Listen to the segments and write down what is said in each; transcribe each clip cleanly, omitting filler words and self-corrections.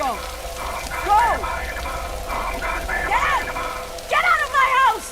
Go! Go! Get out! Get out of my house!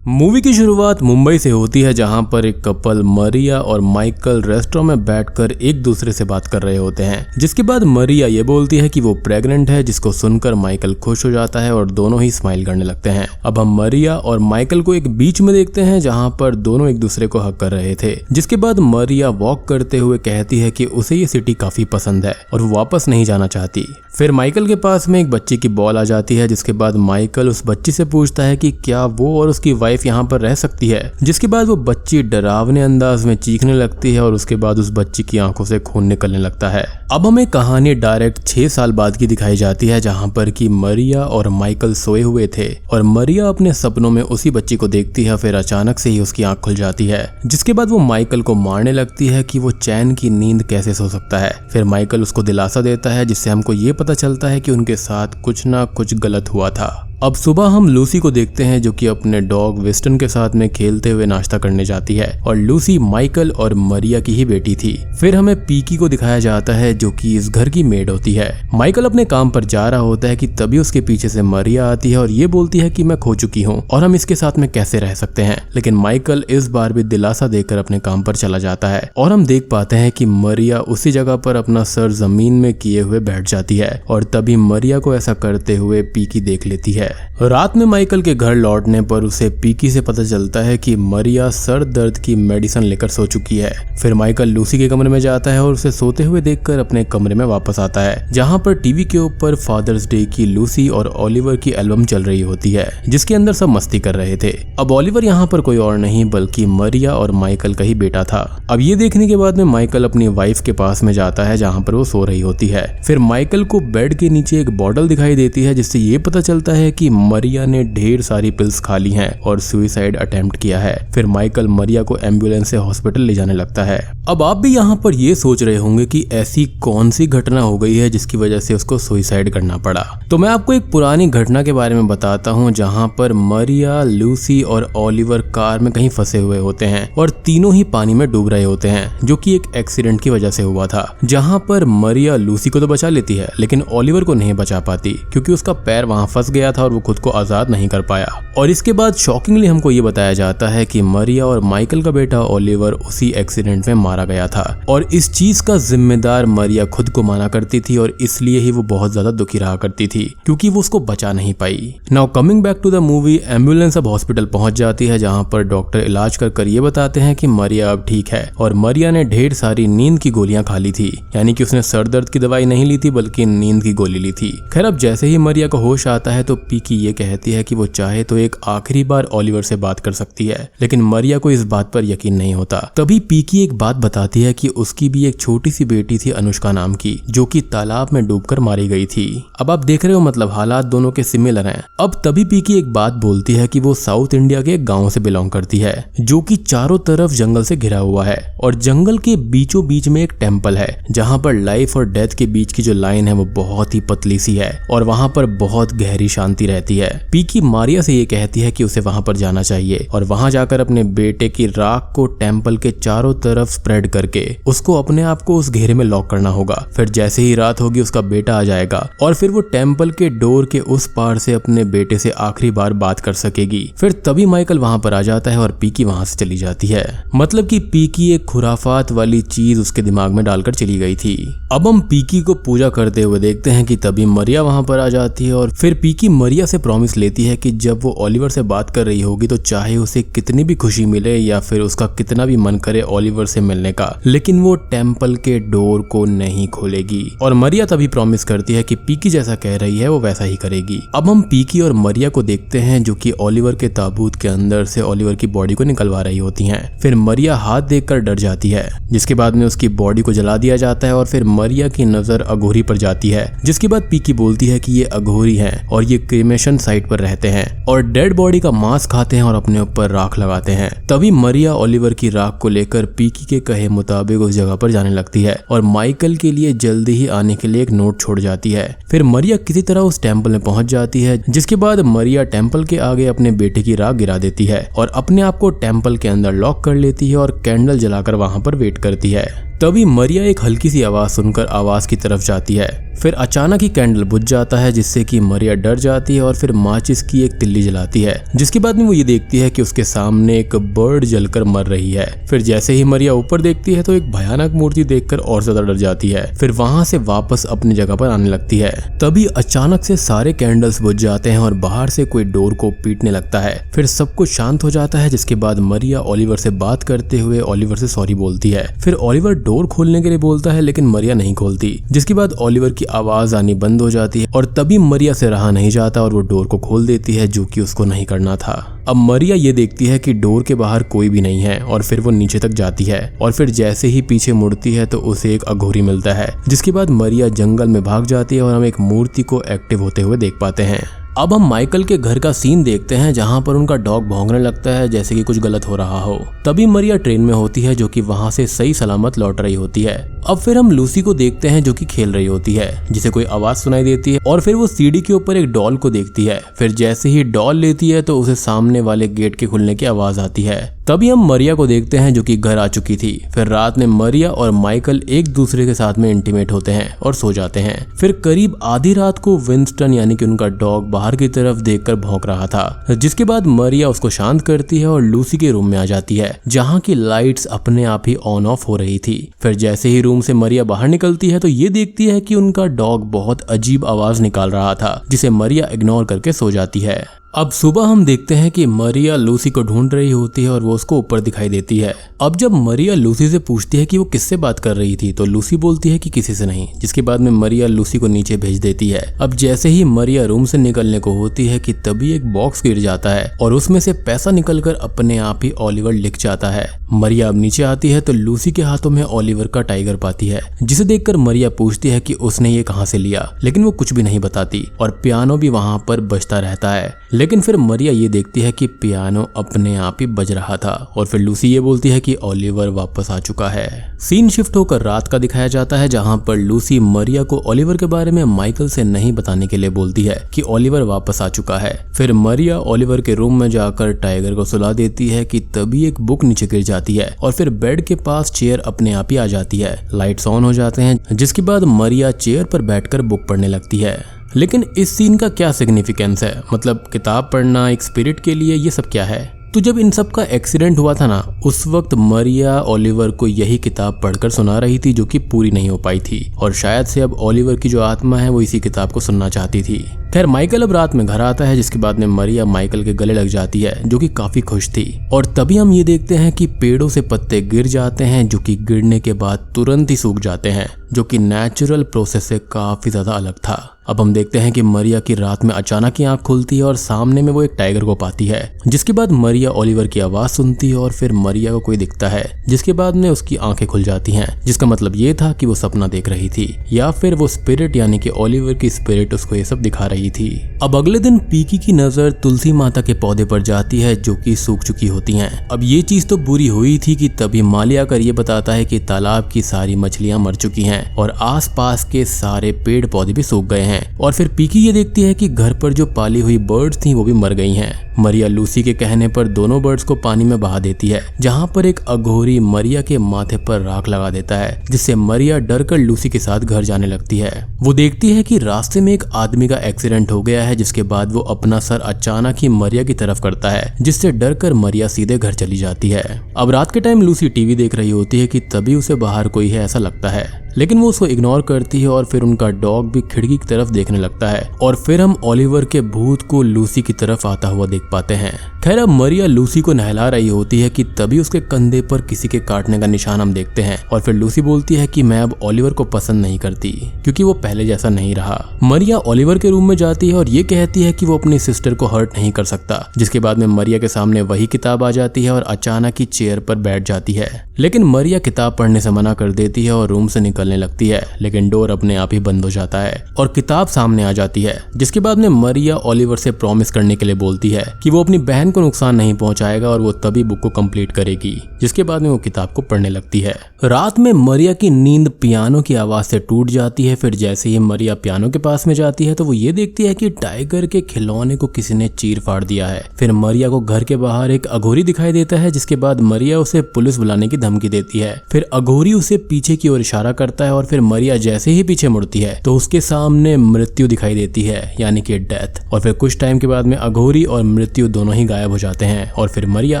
Movie की शुरुआत मुंबई से होती है, जहां पर एक कपल मरिया और माइकल रेस्टोरेंट में बैठकर एक दूसरे से बात कर रहे होते हैं। जिसके बाद मरिया ये बोलती है कि वो प्रेग्नेंट है, जिसको सुनकर माइकल खुश हो जाता है और दोनों ही स्माइल करने लगते हैं। अब हम मरिया और माइकल को एक बीच में देखते हैं, जहां पर दोनों एक दूसरे को हक कर रहे थे। जिसके बाद मरिया वॉक करते हुए कहती है कि उसे ये सिटी काफी पसंद है और वो वापस नहीं जाना चाहती। फिर माइकल के पास में एक बच्ची की बॉल आ जाती है, जिसके बाद माइकल उस बच्ची से पूछता है कि क्या वो और उसकी वाइफ यहाँ पर रह सकती है। जिसके बाद वो बच्ची डरावने अंदाज में चीखने लगती है और उसके बाद उस बच्ची की आंखों से खून निकलने लगता है। अब हमें कहानी डायरेक्ट 6 साल बाद की दिखाई जाती है, जहाँ पर कि मरिया और माइकल सोए हुए थे और मरिया अपने सपनों में उसी बच्ची को देखती है। फिर अचानक से ही उसकी आंख खुल जाती है, जिसके बाद वो माइकल को मारने लगती है कि वो चैन की नींद कैसे सो सकता है। फिर माइकल उसको दिलासा देता है, जिससे हमको ये पता चलता है कि उनके साथ कुछ ना कुछ गलत हुआ था। अब सुबह हम लूसी को देखते हैं, जो कि अपने डॉग विस्टन के साथ में खेलते हुए नाश्ता करने जाती है और लूसी माइकल और मरिया की ही बेटी थी। फिर हमें पीकी को दिखाया जाता है, जो कि इस घर की मेड होती है। माइकल अपने काम पर जा रहा होता है कि तभी उसके पीछे से मरिया आती है और ये बोलती है कि मैं खो चुकी हूँ और हम इसके साथ में कैसे रह सकते हैं। लेकिन माइकल इस बार भी दिलासा देकर अपने काम पर चला जाता है और हम देख पाते हैं कि मरिया उसी जगह पर अपना सर जमीन में किए हुए बैठ जाती है और तभी मरिया को ऐसा करते हुए पीकी देख लेती है। रात में माइकल के घर लौटने पर उसे पीकी से पता चलता है कि मरिया सर दर्द की मेडिसिन लेकर सो चुकी है। फिर माइकल लूसी के कमरे में जाता है और उसे सोते हुए देखकर अपने कमरे में वापस आता है, जहां पर टीवी के ऊपर फादर्स डे की लूसी और ओलिवर की एल्बम चल रही होती है, जिसके अंदर सब मस्ती कर रहे थे। अब ओलिवर यहाँ पर कोई और नहीं बल्कि मरिया और माइकल का ही बेटा था। अब ये देखने के बाद में माइकल अपनी वाइफ के पास में जाता है, जहाँ पर वो सो रही होती है। फिर माइकल को बेड के नीचे एक बॉटल दिखाई देती है, जिससे ये पता चलता है कि मरिया ने ढेर सारी पिल्स खा ली हैं और सुसाइड अटेम्प्ट किया है। फिर माइकल मरिया को एम्बुलेंस से हॉस्पिटल ले जाने लगता है। अब आप भी यहाँ पर ये सोच रहे होंगे कि ऐसी कौन सी घटना हो गई है जिसकी वजह से उसको सुसाइड करना पड़ा। तो मैं आपको एक पुरानी घटना के बारे में बताता हूँ, जहाँ पर मरिया, लूसी और ओलिवर कार में कहीं फंसे हुए होते हैं और तीनों ही पानी में डूब रहे होते हैं, जो कि एक एक्सीडेंट की वजह से हुआ था। जहाँ पर मरिया लूसी को तो बचा लेती है, लेकिन ओलिवर को नहीं बचा पाती, क्योंकि उसका पैर वहां फंस गया था और वो खुद को आजाद नहीं कर पाया। और इसके बाद शॉकिंगली हमको ये बताया जाता है कि मरिया और माइकल का बेटा ओलिवर उसी एक्सीडेंट में मारा गया था और इस चीज का जिम्मेदार मरिया खुद को माना करती थी और इसलिए ही वो बहुत ज्यादा दुखी रहा करती थी, क्योंकि वो उसको बचा नहीं पाई। Now coming back to the movie, ambulance अब हॉस्पिटल पहुंच जाती है, जहां पर डॉक्टर इलाज कर ये बताते हैं कि मरिया अब ठीक है और मरिया ने ढेर सारी नींद की गोलियां खा ली थी, यानी कि उसने सर दर्द की दवाई नहीं ली थी बल्कि नींद की गोली ली थी। खैर, अब जैसे ही मरिया को होश आता है तो पीकी ये कहती है कि वो चाहे तो एक आखिरी बार ओलिवर से बात कर सकती है, लेकिन मरिया को इस बात पर यकीन नहीं होता। तभी पीकी एक बात बताती है कि उसकी भी एक छोटी सी बेटी थी अनुष्का नाम की, जो कि तालाब में डूबकर मारी गई थी। अब आप देख रहे हो, मतलब हालात दोनों के सिमिलर हैं। अब तभी पीकी एक बात बोलती है कि वो साउथ इंडिया के एक गांव से बिलोंग करती है, जो कि चारों तरफ जंगल से घिरा हुआ है और जंगल के बीचों बीच में एक टेम्पल है, जहां पर लाइफ और डेथ के बीच की जो लाइन है वो बहुत ही पतली सी है और वहां पर बहुत गहरी शांति रहती है। पीकी मारिया से ये कहती है कि उसे वहां पर जाना चाहिए और वहां जाकर अपने बेटे की राख को टेम्पल के चारों तरफ स्प्रेड करके उसको अपने आप को उस घेरे में लॉक करना होगा। फिर जैसे ही रात होगी उसका बेटा आ जाएगा और फिर वो टेम्पल के डोर के उस पार से अपने बेटे से आखिरी बार बात कर सकेगी। फिर तभी माइकल वहां पर आ जाता है और पीकी वहां से चली जाती है। मतलब कि पीकी एक खुराफात वाली चीज उसके दिमाग में डालकर चली गई थी। अब हम पीकी को पूजा करते हुए देखते हैं कि तभी मरिया वहां पर आ जाती है और फिर पीकी मरिया से प्रॉमिस लेती है कि जब वो ओलिवर से बात कर रही होगी तो चाहे उसे कितनी भी खुशी मिले या फिर उसका कितना भी मन करे ओलिवर से मिलने का, लेकिन वो टेम्पल के डोर को नहीं खोलेगी। और मरिया तभी प्रॉमिस करती है कि पीकी जैसा कह रही है वो वैसा ही करेगी। अब हम पीकी और मरिया को देखते हैं, जो कि ओलिवर के ताबूत के अंदर से ओलिवर की बॉडी को निकलवा रही होती हैं। फिर मरिया हाथ देखकर डर जाती है, जिसके बाद में उसकी बॉडी को जला दिया जाता है और फिर मरिया की नजर अघोरी पर जाती है, जिसके बाद पीकी बोलती है कि ये अघोरी है और ये क्रीमेशन साइट पर रहते हैं और डेड बॉडी का मांस खाते हैं और अपने ऊपर राख लगाते हैं। तभी मरिया ओलिवर की राख को लेकर पीकी के कहे मुताबिक उस जगह पर जाने लगती है और माइकल के लिए जल्दी ही आने के लिए एक नोट छोड़ जाती है। फिर मरिया किसी तरह उस टेम्पल में पहुंच जाती है, जिसके बाद मरिया टेम्पल के आगे अपने बेटे की राख गिरा देती है और अपने आप को टेम्पल के अंदर लॉक कर लेती है और कैंडल जलाकर वहां पर वेट करती है। तभी मरिया एक हल्की सी आवाज सुनकर आवाज की तरफ जाती है। फिर अचानक ही कैंडल बुझ जाता है, जिससे कि मरिया डर जाती है और फिर माचिस की एक तिल्ली जलाती है, जिसके बाद में वो ये देखती है कि उसके सामने एक बर्ड जलकर मर रही है। फिर जैसे ही मरिया ऊपर देखती है तो एक भयानक मूर्ति देखकर और ज्यादा डर जाती है। फिर वहां से वापस अपनी जगह पर आने लगती है। तभी अचानक से सारे कैंडल्स बुझ जाते हैं और बाहर से कोई डोर को पीटने लगता है। फिर सब कुछ शांत हो जाता है, जिसके बाद मरिया ओलिवर से बात करते हुए ओलिवर से सॉरी बोलती है। फिर ओलिवर डोर खोलने के लिए बोलता है, लेकिन मरिया नहीं खोलती, जिसके बाद ओलिवर की आवाज आनी बंद हो जाती है और तभी मरिया से रहा नहीं जाता और वो डोर को खोल देती है, जो कि उसको नहीं करना था। अब मरिया ये देखती है कि डोर के बाहर कोई भी नहीं है और फिर वो नीचे तक जाती है और फिर जैसे ही पीछे मुड़ती है तो उसे एक अघोरी मिलता है, जिसके बाद मरिया जंगल में भाग जाती है और हम एक मूर्ति को एक्टिव होते हुए देख पाते हैं। अब हम माइकल के घर का सीन देखते हैं, जहां पर उनका डॉग भौंकने लगता है जैसे कि कुछ गलत हो रहा हो। तभी मरिया ट्रेन में होती है, जो कि वहां से सही सलामत लौट रही होती है। अब फिर हम लूसी को देखते हैं, जो कि खेल रही होती है, जिसे कोई आवाज सुनाई देती है और फिर वो सीढ़ी के ऊपर एक डॉल को देखती है। फिर जैसे ही डॉल लेती है तो उसे सामने वाले गेट के खुलने की आवाज आती है। तभी हम मरिया को देखते हैं, जो कि घर आ चुकी थी। फिर रात में मरिया और माइकल एक दूसरे के साथ में इंटीमेट होते हैं और सो जाते हैं। फिर करीब आधी रात को विंस्टन यानी कि उनका डॉग बाहर की तरफ देखकर भौंक रहा था, जिसके बाद मरिया उसको शांत करती है और लूसी के रूम में आ जाती है, जहां की लाइट्स अपने आप ही ऑन ऑफ हो रही थी। फिर जैसे ही रूम से मरिया बाहर निकलती है तो ये देखती है कि उनका डॉग बहुत अजीब आवाज निकाल रहा था, जिसे मरिया इग्नोर करके सो जाती है। अब सुबह हम देखते हैं कि मरिया लूसी को ढूंढ रही होती है और वो उसको ऊपर दिखाई देती है। अब जब मरिया लूसी से पूछती है कि वो किससे बात कर रही थी तो लूसी बोलती है कि किसी से नहीं, जिसके बाद में मरिया लूसी को नीचे भेज देती है। अब जैसे ही मरिया रूम से निकलने को होती है कि तभी एक बॉक्स गिर जाता है और उसमें से पैसा निकलकर अपने आप ही ओलिवर लिख जाता है। मरिया अब नीचे आती है तो लूसी के हाथों में ओलिवर का टाइगर पाती है, जिसे देखकर मरिया पूछती है कि उसने ये कहाँ से लिया, लेकिन वो कुछ भी नहीं बताती और पियानो भी वहां पर बजता रहता है। लेकिन फिर मरिया ये देखती है कि पियानो अपने आप ही बज रहा था और फिर लूसी ये बोलती है कि ओलिवर वापस आ चुका है। सीन शिफ्ट होकर रात का दिखाया जाता है, जहां पर लूसी मरिया को ओलिवर के बारे में माइकल से नहीं बताने के लिए बोलती है कि ओलिवर वापस आ चुका है। फिर मरिया ओलिवर के रूम में जाकर टाइगर को सुला देती है कि तभी एक बुक नीचे गिर जाती है और फिर बेड के पास चेयर अपने आप ही आ जाती है। लाइट्स ऑन हो जाते हैं, जिसके बाद मरिया चेयर पर बैठकर बुक पढ़ने लगती है। लेकिन इस सीन का क्या सिग्निफिकेंस है, मतलब किताब पढ़ना एक स्पिरिट के लिए, ये सब क्या है? तो जब इन सब का एक्सीडेंट हुआ था ना, उस वक्त मरिया ओलिवर को यही किताब पढ़कर सुना रही थी, जो कि पूरी नहीं हो पाई थी और शायद से अब ओलिवर की जो आत्मा है वो इसी किताब को सुनना चाहती थी। खैर माइकल अब रात में घर आता है, जिसके बाद में मरिया माइकल के गले लग जाती है, जो कि काफी खुश थी। और तभी हम ये देखते हैं कि पेड़ों से पत्ते गिर जाते हैं, जो कि गिरने के बाद तुरंत ही सूख जाते हैं, जो कि नेचुरल प्रोसेस से काफी ज्यादा अलग था। अब हम देखते हैं कि मरिया की रात में अचानक ही आंख खुलती है और सामने में वो एक टाइगर को पाती है, जिसके बाद मरिया ओलिवर की आवाज सुनती है और फिर मरिया को कोई दिखता है, जिसके बाद में उसकी आंखें खुल जाती हैं, जिसका मतलब ये था कि वो सपना देख रही थी या फिर वो स्पिरिट यानी कि ओलिवर की स्पिरिट उसको ये सब दिखा रही थी। अब अगले दिन पीकी की नजर तुलसी माता के पौधे पर जाती है, जो कि सूख चुकी होती हैं। अब ये चीज तो बुरी हुई थी कि तभी मालिया कर ये बताता है कि तालाब की सारी मछलियां मर चुकी हैं और आसपास के सारे पेड़ पौधे भी सूख गए हैं। और फिर पीकी ये देखती है कि घर पर जो पाली हुई बर्ड्स थी वो भी मर गई हैं। मरिया लूसी के कहने पर दोनों बर्ड्स को पानी में बहा देती है, जहां पर एक अघोरी मरिया के माथे पर राख लगा देता है, जिससे मरिया डरकर लूसी के साथ घर जाने लगती है। वो देखती है कि रास्ते में एक आदमी का एक्सीडेंट हो गया है, जिसके बाद वो अपना सर अचानक ही मरिया की तरफ करता है, जिससे डरकर मरिया सीधे घर चली जाती है। अब रात के टाइम लूसी टीवी देख रही होती है कि तभी उसे बाहर कोई है ऐसा लगता है, लेकिन वो उसको इग्नोर करती है और फिर उनका डॉग भी खिड़की की तरफ देखने लगता है और फिर हम ओलिवर के भूत को लूसी की तरफ आता हुआ देख पाते हैं। खैर अब मरिया लूसी को नहला रही होती है कि तभी उसके कंधे पर किसी के काटने का निशान हम देखते हैं और फिर लूसी बोलती है कि मैं अब ओलिवर को पसंद नहीं करती, क्योंकि वो पहले जैसा नहीं रहा। मरिया ओलिवर के रूम में जाती है और ये कहती है कि वो अपनी सिस्टर को हर्ट नहीं कर सकता, जिसके बाद में मरिया के सामने वही किताब आ जाती है और अचानक ही चेयर पर बैठ जाती है। लेकिन मरिया किताब पढ़ने से मना कर देती है और रूम से निकलने लगती है, लेकिन डोर अपने आप ही बंद हो जाता है और किताब सामने आ जाती है। जिसके बाद में मरिया ओलिवर से प्रॉमिस करने के लिए बोलती है कि वो अपनी बहन को नुकसान नहीं पहुंचाएगा और वो तभी बुक को कंप्लीट करेगी। जिसके बाद में वो किताब को पढ़ने लगती है। रात में मरिया की नींद पियानो की आवाज से टूट जाती है। फिर जैसे ही मरिया पियानो के पास में जाती है तो वो ये देखती है कि टाइगर के खिलौने को किसी ने चीर फाड़ दिया है। फिर मरिया को घर के बाहर एक अघोरी दिखाई देता है, जिसके बाद मरिया उसे पुलिस बुलाने की धमकी देती है। फिर अघोरी उसे पीछे की ओर इशारा करता है और फिर मरिया जैसे ही पीछे मुड़ती है तो उसके सामने मृत्यु दिखाई देती है, यानी कि डेथ। और फिर कुछ टाइम के बाद में अघोरी और मृत्यु दोनों ही गायब हो जाते हैं और फिर मरिया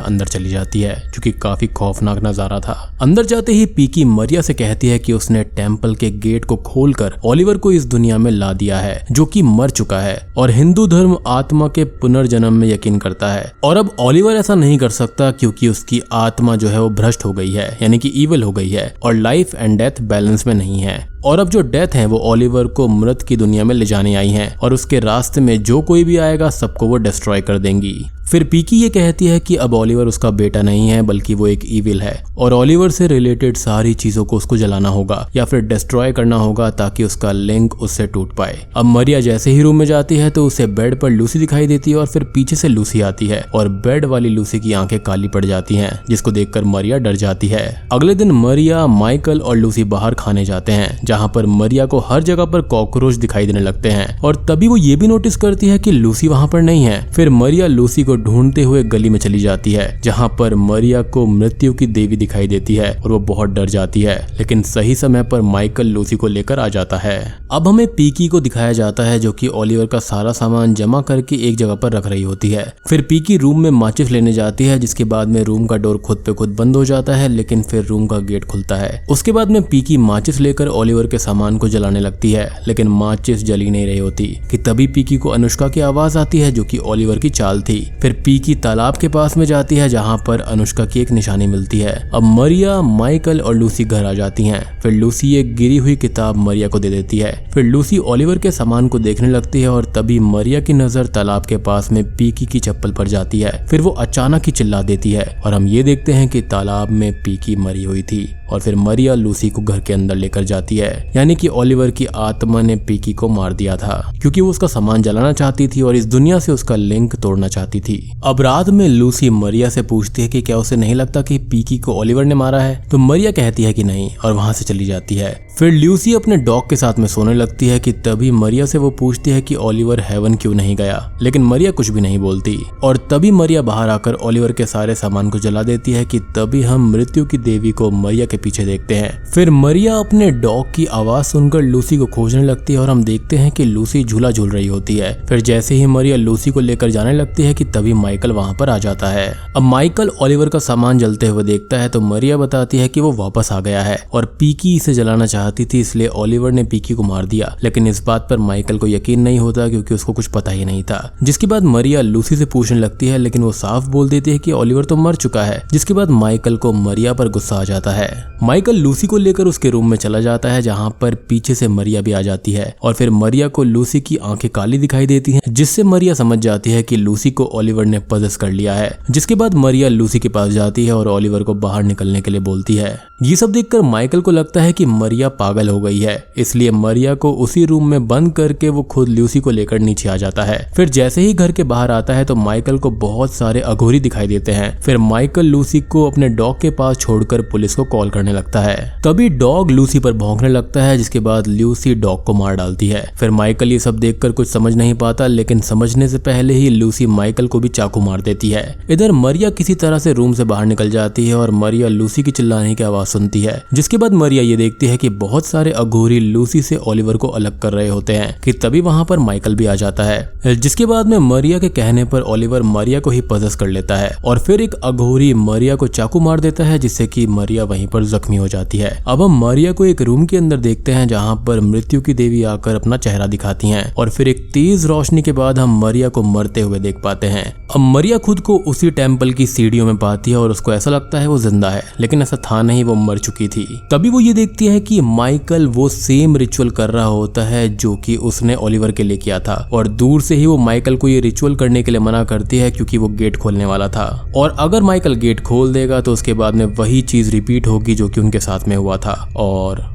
अंदर चली जाती है, जो कि काफी खौफनाक नजारा था। अंदर जाते ही पीकी मरिया से कहती है कि उसने टेम्पल के गेट को खोलकर ओलिवर को इस दुनिया में ला दिया है, जो कि मर चुका है और हिंदू धर्म आत्मा के पुनर्जन्म में यकीन करता है। और अब ओलिवर ऐसा नहीं कर सकता क्योंकि उसकी आत्मा जो है वो भ्रष्ट हो गई है, यानी कि ईविल हो गई है और लाइफ एंड डेथ बैलेंस में नहीं है। और अब जो डेथ है वो ओलिवर को मृत की दुनिया में ले जाने आई हैं और उसके रास्ते में जो कोई भी आएगा सबको वो डिस्ट्रॉय कर देंगी। फिर पीकी ये कहती है कि अब ओलिवर उसका बेटा नहीं है बल्कि वो एक ईविल है और ओलिवर से रिलेटेड सारी चीजों को उसको जलाना होगा या फिर डिस्ट्रॉय करना होगा ताकि उसका लिंक उससे टूट पाए। अब मरिया जैसे ही रूम में जाती है तो उसे बेड पर लूसी दिखाई देती है और फिर पीछे से लूसी आती है और बेड वाली लूसी की आंखें काली पड़ जाती हैं, जिसको देखकर मरिया डर जाती है। अगले दिन मरिया, माइकल और लूसी बाहर खाने जाते हैं, जहां पर मरिया को हर जगह पर कॉकरोच दिखाई देने लगते हैं और तभी वो ये भी नोटिस करती है कि लूसी वहां पर नहीं है। फिर मरिया लूसी को ढूंढते हुए गली में चली जाती है, जहां पर मरिया को मृत्यु की देवी दिखाई देती है और वो बहुत डर जाती है। लेकिन सही समय पर माइकल लूसी को लेकर आ जाता है। अब हमें पीकी को दिखाया जाता है, जो कि ओलिवर का सारा सामान जमा करके एक जगह पर रख रही होती है। फिर पीकी रूम में माचिस लेने जाती है, जिसके बाद में रूम का डोर खुद पे खुद बंद हो जाता है, लेकिन फिर रूम का गेट खुलता है। उसके बाद में पीकी माचिस लेकर ओलिवर के सामान को जलाने लगती है, लेकिन माचिस जली नहीं रही होती कि तभी पीकी को अनुष्का की आवाज आती है, जो कि ओलिवर की चाल थी। फिर पीकी तालाब के पास में जाती है, जहां पर अनुष्का की एक निशानी मिलती है। अब मरिया, माइकल और लूसी घर आ जाती हैं। फिर लूसी एक गिरी हुई किताब मरिया को दे देती है। फिर लूसी ओलिवर के सामान को देखने लगती है और तभी मरिया की नजर तालाब के पास में पीकी की चप्पल पर जाती है। फिर वो अचानक ही चिल्ला देती है और हम ये देखते हैं कि तालाब में पीकी मरी हुई थी। और फिर मरिया लूसी को घर के अंदर लेकर जाती है, यानी कि ओलिवर की आत्मा ने पीकी को मार दिया था क्योंकि वो उसका सामान जलाना चाहती थी और इस दुनिया से उसका लिंक तोड़ना चाहती थी। अब रात में लूसी मरिया से पूछती है कि क्या उसे नहीं लगता कि पीकी को ओलिवर ने मारा है, तो मरिया कहती है कि नहीं और वहां से चली जाती है। फिर लूसी अपने डॉग के साथ में सोने लगती है कि तभी मरिया से वो पूछती है कि ओलिवर हेवन क्यों नहीं गया, लेकिन मरिया कुछ भी नहीं बोलती। और तभी मरिया बाहर आकर ओलिवर के सारे सामान को जला देती है कि तभी हम मृत्यु की देवी को मरिया के पीछे देखते हैं। फिर मरिया अपने डॉग की आवाज सुनकर लूसी को खोजने लगती है और हम देखते हैं कि लूसी झूला झूल रही होती है। फिर जैसे ही मरिया लूसी को लेकर जाने लगती है कि तभी माइकल वहां पर आ जाता है। अब माइकल ओलिवर का सामान जलते हुए देखता है तो मरिया बताती है कि वो वापस आ गया है और पीकी इसे जलाना चाहती थी, इसलिए ओलिवर ने पीकी को मार दिया। लेकिन इस बात पर माइकल को यकीन नहीं होता क्योंकि उसको कुछ पता ही नहीं था। जिसके बाद मरिया लूसी से पूछने लगती है, लेकिन वो साफ बोल देती है कि ओलिवर तो मर चुका है। जिसके बाद माइकल को मरिया पर गुस्सा आ जाता है। माइकल लूसी को लेकर उसके रूम में चला जाता है, जहां पर पीछे से मरिया भी आ जाती है और फिर मरिया को लूसी की आंखें काली दिखाई देती हैं, जिससे मरिया समझ जाती है कि लूसी को ओलिवर ने पजेस कर लिया है। जिसके बाद मरिया लूसी के पास जाती है और ओलिवर को बाहर निकलने के लिए बोलती है। ये सब देखकर माइकल को लगता है कि मरिया पागल हो गई है, इसलिए मरिया को उसी रूम में बंद करके वो खुद लूसी को लेकर नीचे आ जाता है। फिर जैसे ही घर के बाहर आता है तो माइकल को बहुत सारे अघोरी दिखाई देते हैं। फिर माइकल लूसी को अपने डॉग के पास छोड़कर पुलिस को कॉल करने लगता है। तभी डॉग लूसी पर भौंकने लगता है, जिसके बाद लूसी डॉग को मार डालती है। फिर माइकल ये सब देखकर कुछ समझ नहीं पाता, लेकिन समझने से पहले ही लूसी माइकल को भी चाकू मार देती है। इधर मरिया किसी तरह से रूम से बाहर निकल जाती है और मरिया लूसी की चिल्लाने की आवाज सुनती है। जिसके बाद मरिया ये देखती है कि बहुत सारे अघोरी लूसी से ओलिवर को अलग कर रहे होते हैं कि तभी वहां पर माइकल भी आ जाता है। जिसके बाद में मरिया के कहने पर ओलिवर मरिया को ही पजेस कर लेता है और फिर एक अघोरी मरिया को चाकू मार देता है, जिससे कि मरिया वहीं पर जख्मी हो जाती है। अब हम मरिया को एक रूम के अंदर देखते हैं, जहां पर मृत्यु की देवी आकर अपना चेहरा दिखाती हैं और फिर एक तेज रोशनी के बाद हम मरिया को मरते हुए देख पाते हैं। अब मरिया खुद को उसी टेम्पल की सीढ़ियों में पाती है और उसको ऐसा लगता है वो जिंदा है, लेकिन ऐसा था नहीं, वो मर चुकी थी। तभी वो ये देखती है कि माइकल वो सेम रिचुअल कर रहा होता है जो कि उसने ओलिवर के लिए किया था और दूर से ही वो माइकल को ये रिचुअल करने के लिए मना करती है क्योंकि वो गेट खोलने वाला था और अगर माइकल गेट खोल देगा तो उसके बाद में वही चीज रिपीट होगी जो कि उनके साथ में हुआ था। और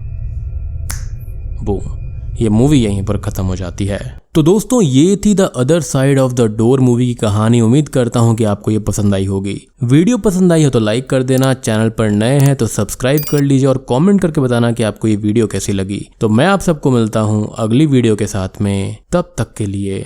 बूम, ये मूवी यहीं पर खत्म हो जाती है। तो दोस्तों ये थी the other side of the door movie की कहानी। उम्मीद करता हूँ कि आपको ये पसंद आई होगी। वीडियो पसंद आई हो तो लाइक कर देना, चैनल पर नए हैं तो सब्सक्राइब कर लीजिए और कमेंट करके बताना कि आपको ये वीडियो कैसी लगी। तो मैं आप सबको मिलता हूँ अगली वीडियो के साथ में, तब तक के लिए